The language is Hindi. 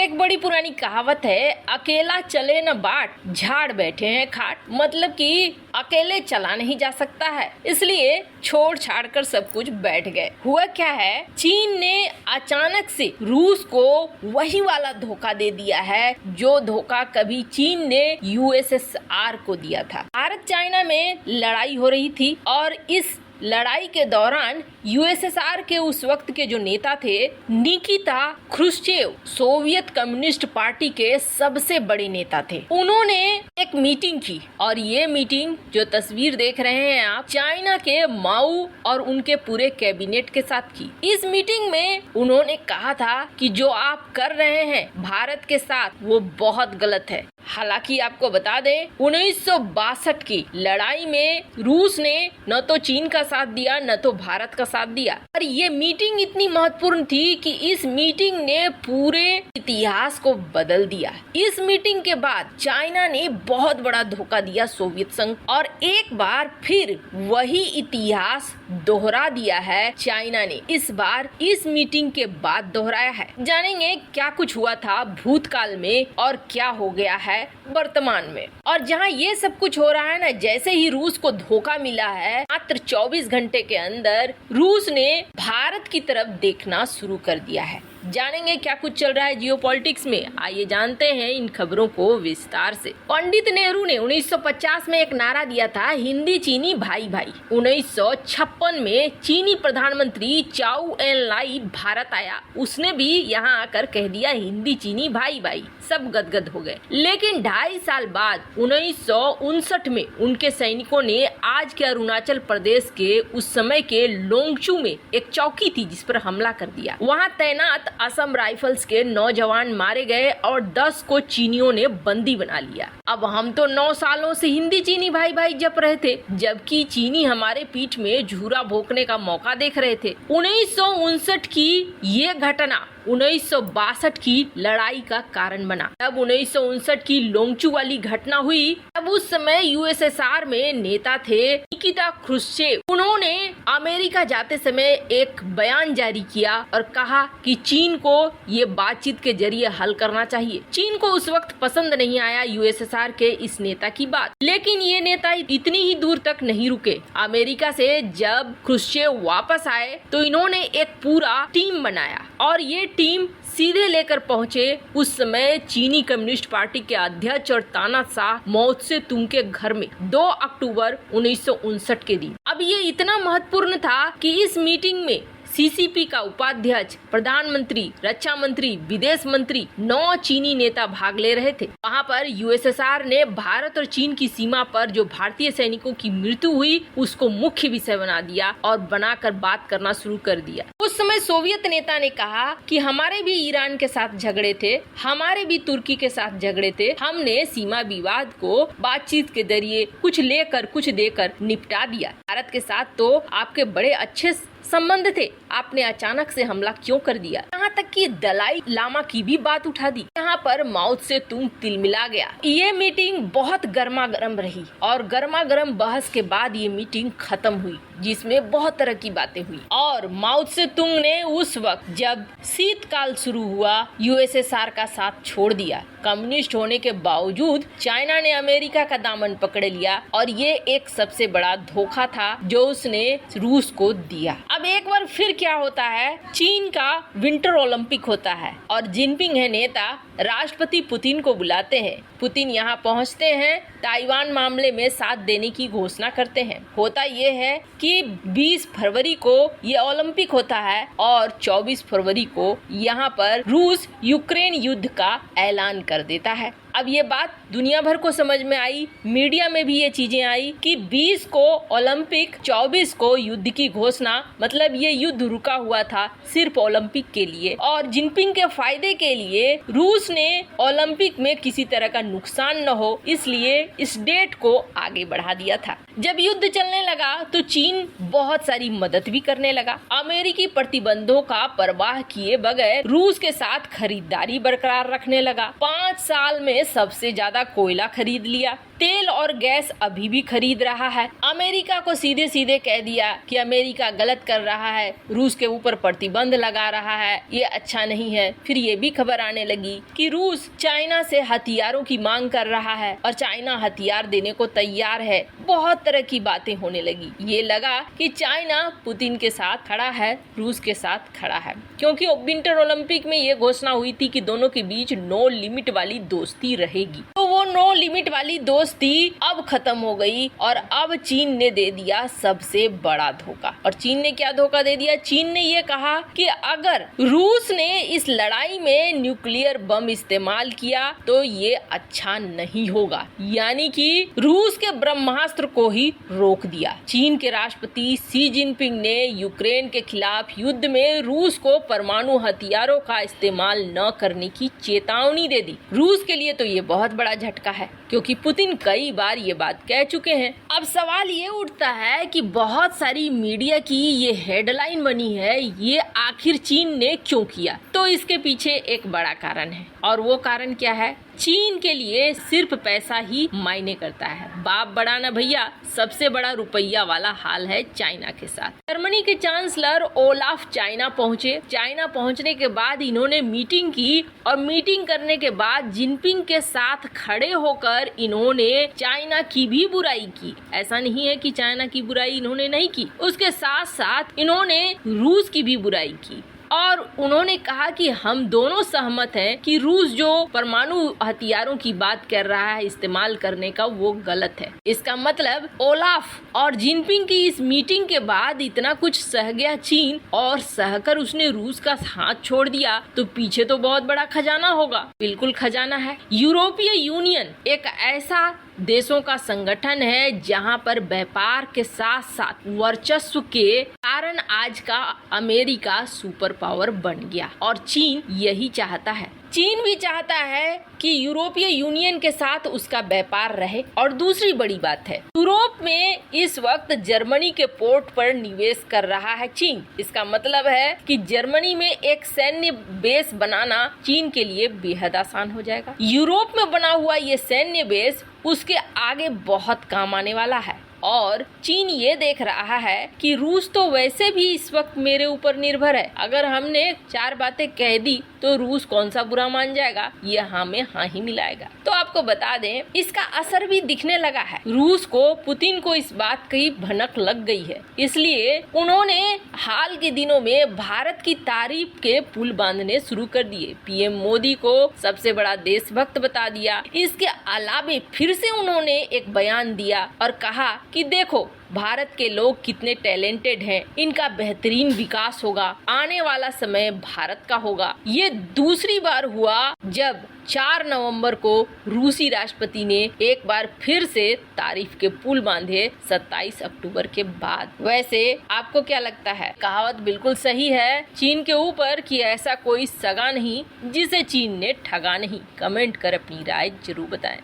एक बड़ी पुरानी कहावत है, अकेला चले न बाट, झाड़ बैठे हैं खाट। मतलब कि अकेले चला नहीं जा सकता है, इसलिए छोड़ छाड़ कर सब कुछ बैठ गए। हुआ क्या है, चीन ने अचानक से रूस को वही वाला धोखा दे दिया है जो धोखा कभी चीन ने यूएसएसआर को दिया था। भारत चाइना में लड़ाई हो रही थी और इस लड़ाई के दौरान यूएसएसआर के उस वक्त के जो नेता थे Nikita Khrushchev, Soviet communist party के सबसे बड़े नेता थे। उन्होंने एक मीटिंग की और ये मीटिंग जो तस्वीर देख रहे हैं आप, चाइना के माओ और उनके पूरे कैबिनेट के साथ की। इस मीटिंग में उन्होंने कहा था कि जो आप कर रहे हैं भारत के साथ वो बहुत गलत है। हालांकि आपको बता दें 1962 की लड़ाई में रूस ने न तो चीन का साथ दिया न तो भारत का साथ दिया। और ये मीटिंग इतनी महत्वपूर्ण थी कि इस मीटिंग ने पूरे इतिहास को बदल दिया। इस मीटिंग के बाद चाइना ने बहुत बड़ा धोखा दिया सोवियत संघ और एक बार फिर वही इतिहास दोहरा दिया है चाइना ने। इस बार इस मीटिंग के बाद दोहराया है। जानेंगे क्या कुछ हुआ था भूतकाल में और क्या हो गया है वर्तमान में। और जहां ये सब कुछ हो रहा है ना, जैसे ही रूस को धोखा मिला है, मात्र 24 घंटे के अंदर रूस ने भारत की तरफ देखना शुरू कर दिया है। जानेंगे क्या कुछ चल रहा है जियोपॉलिटिक्स में, आइए जानते हैं इन खबरों को विस्तार से। पंडित नेहरू ने 1950 में एक नारा दिया था, हिंदी चीनी भाई भाई। 1956 में चीनी प्रधानमंत्री चाउ एन लाई भारत आया, उसने भी यहाँ आकर कह दिया हिंदी चीनी भाई भाई, सब गदगद हो गए। लेकिन 2.5 साल बाद 1959 में उनके सैनिकों ने आज के अरुणाचल प्रदेश के उस समय के लोंगचू में एक चौकी थी जिस पर हमला कर दिया। वहाँ तैनात असम राइफल्स के 9 जवान मारे गए और 10 को चीनियों ने बंदी बना लिया। अब हम तो 9 सालों से हिंदी चीनी भाई भाई जप रहे थे, जबकि चीनी हमारे पीठ में झूरा भोंकने का मौका देख रहे थे। 1959 की ये घटना 1962 की लड़ाई का कारण बना। तब 1959 की लोंगचू वाली घटना हुई, तब उस समय यूएसएसआर में नेता थे निकिता ख्रुश्चेव। उन्होंने अमेरिका जाते समय एक बयान जारी किया और कहा कि चीन को ये बातचीत के जरिए हल करना चाहिए। चीन को उस वक्त पसंद नहीं आया यूएसएसआर के इस नेता की बात, लेकिन ये नेता इतनी ही दूर तक नहीं रुके। अमेरिका से जब ख्रुश्चेव वापस आए तो इन्होंने एक पूरा टीम बनाया और ये टीम सीधे लेकर पहुंचे उस समय चीनी कम्युनिस्ट पार्टी के अध्यक्ष और तानाशाह माओ त्से तुंग के घर में 2 अक्टूबर 1959 के दिन। अब ये इतना महत्वपूर्ण था कि इस मीटिंग में सीसीपी का उपाध्यक्ष, प्रधानमंत्री, रक्षा मंत्री, विदेश मंत्री, 9 चीनी नेता भाग ले रहे थे। वहाँ पर यूएसएसआर ने भारत और चीन की सीमा पर जो भारतीय सैनिकों की मृत्यु हुई उसको मुख्य विषय बना दिया और बनाकर बात करना शुरू कर दिया। उस समय सोवियत नेता ने कहा कि हमारे भी ईरान के साथ झगड़े थे, हमारे भी तुर्की के साथ झगड़े थे, हमने सीमा विवाद को बातचीत के जरिए कुछ लेकर कुछ देकर निपटा दिया। भारत के साथ तो आपके बड़े अच्छे संबंध थे, आपने अचानक से हमला क्यों कर दिया? यहाँ तक कि दलाई लामा की भी बात उठा दी। यहाँ पर माओ त्से तुंग तिलमिला गया। ये मीटिंग बहुत गर्मा गर्म रही और गर्मा गर्म बहस के बाद ये मीटिंग खत्म हुई, जिसमें बहुत तरह की बातें हुई। और माओ त्से तुंग ने उस वक्त जब शीतकाल शुरू हुआ यूएसएसआर का साथ छोड़ दिया। कम्युनिस्ट होने के बावजूद चाइना ने अमेरिका का दामन पकड़ लिया और ये एक सबसे बड़ा धोखा था जो उसने रूस को दिया। अब एक बार फिर क्या होता है, चीन का विंटर ओलंपिक होता है और जिनपिंग है नेता, राष्ट्रपति पुतिन को बुलाते हैं। पुतिन यहाँ पहुँचते हैं, ताइवान मामले में साथ देने की घोषणा करते हैं। होता ये है कि 20 फरवरी को ये ओलंपिक होता है और 24 फरवरी को यहाँ पर रूस यूक्रेन युद्ध का ऐलान कर देता है। अब ये बात दुनिया भर को समझ में आई, मीडिया में भी ये चीजें आई कि 20 को ओलंपिक, 24 को युद्ध की घोषणा। मतलब ये युद्ध रुका हुआ था सिर्फ ओलंपिक के लिए और जिनपिंग के फायदे के लिए रूस ने ओलंपिक में किसी तरह का नुकसान न हो, इसलिए इस डेट को आगे बढ़ा दिया था। जब युद्ध चलने लगा तो चीन बहुत सारी मदद भी करने लगा। अमेरिकी प्रतिबंधों का परवाह किए बगैर रूस के साथ खरीदारी बरकरार रखने लगा। 5 साल में ने सबसे ज्यादा कोयला खरीद लिया, तेल और गैस अभी भी खरीद रहा है। अमेरिका को सीधे सीधे कह दिया कि अमेरिका गलत कर रहा है, रूस के ऊपर प्रतिबंध लगा रहा है, ये अच्छा नहीं है। फिर ये भी खबर आने लगी कि रूस चाइना से हथियारों की मांग कर रहा है और चाइना हथियार देने को तैयार है। बहुत तरह की बातें होने लगी। ये लगा कि चाइना पुतिन के साथ खड़ा है, रूस के साथ खड़ा है, क्योंकि विंटर ओलंपिक में ये घोषणा हुई थी कि दोनों के बीच नो लिमिट वाली दोस्ती रहेगी। तो वो नो लिमिट वाली दोस्ती अब खत्म हो गई और अब चीन ने दे दिया सबसे बड़ा धोखा। और चीन ने क्या धोखा दे दिया? चीन ने ये कहा कि अगर रूस ने इस लड़ाई में न्यूक्लियर बम इस्तेमाल किया तो ये अच्छा नहीं होगा, यानी कि रूस के ब्रह्मास्त्र को ही रोक दिया। चीन के राष्ट्रपति शी जिनपिंग ने यूक्रेन के खिलाफ युद्ध में रूस को परमाणु हथियारों का इस्तेमाल न करने की चेतावनी दे दी। रूस के लिए तो ये बहुत बड़ा झटका है, क्योंकि पुतिन कई बार ये बात कह चुके हैं। अब सवाल ये उठता है कि बहुत सारी मीडिया की ये हेडलाइन बनी है, ये आखिर चीन ने क्यों किया? तो इसके पीछे एक बड़ा कारण है, और वो कारण क्या है? चीन के लिए सिर्फ पैसा ही मायने करता है। बाप बड़ा ना भैया, सबसे बड़ा रुपया वाला हाल है चाइना के साथ। जर्मनी के चांसलर ओलाफ चाइना पहुंचे। चाइना पहुंचने के बाद इन्होंने मीटिंग की, और मीटिंग करने के बाद जिनपिंग के साथ खड़े होकर इन्होंने चाइना की भी बुराई की। ऐसा नहीं है कि चाइना की बुराई इन्होंने नहीं की, उसके साथ साथ इन्होंने रूस की भी बुराई की। और उन्होंने कहा कि हम दोनों सहमत हैं कि रूस जो परमाणु हथियारों की बात कर रहा है इस्तेमाल करने का, वो गलत है। इसका मतलब ओलाफ और जिनपिंग की इस मीटिंग के बाद इतना कुछ सह गया चीन, और सहकर उसने रूस का हाथ छोड़ दिया, तो पीछे तो बहुत बड़ा खजाना होगा। बिल्कुल खजाना है। यूरोपीय यूनियन एक ऐसा देशों का संगठन है जहां पर व्यापार के साथ साथ वर्चस्व के कारण आज का अमेरिका सुपर पावर बन गया, और चीन यही चाहता है। चीन भी चाहता है कि यूरोपीय यूनियन के साथ उसका व्यापार रहे। और दूसरी बड़ी बात है, यूरोप में इस वक्त जर्मनी के पोर्ट पर निवेश कर रहा है चीन। इसका मतलब है कि जर्मनी में एक सैन्य बेस बनाना चीन के लिए बेहद आसान हो जाएगा। यूरोप में बना हुआ ये सैन्य बेस उसके आगे बहुत काम आने वाला है। और चीन ये देख रहा है कि रूस तो वैसे भी इस वक्त मेरे ऊपर निर्भर है, अगर हमने 4 बातें कह दी तो रूस कौन सा बुरा मान जाएगा, ये हाँ में हाँ ही मिलाएगा। तो आपको बता दें, इसका असर भी दिखने लगा है। रूस को, पुतिन को इस बात की भनक लग गई है, इसलिए उन्होंने हाल के दिनों में भारत की तारीफ के पुल बांधने शुरू कर दिए। पीएम मोदी को सबसे बड़ा देशभक्त बता दिया। इसके अलावे फिर से उन्होंने एक बयान दिया और कहा कि देखो भारत के लोग कितने टैलेंटेड हैं, इनका बेहतरीन विकास होगा, आने वाला समय भारत का होगा। ये दूसरी बार हुआ जब 4 नवंबर को रूसी राष्ट्रपति ने एक बार फिर से तारीफ के पुल बांधे 27 अक्टूबर के बाद। वैसे आपको क्या लगता है? कहावत बिल्कुल सही है चीन के ऊपर कि ऐसा कोई सगा नहीं जिसे चीन ने ठगा नहीं। कमेंट कर अपनी राय जरूर बताएं।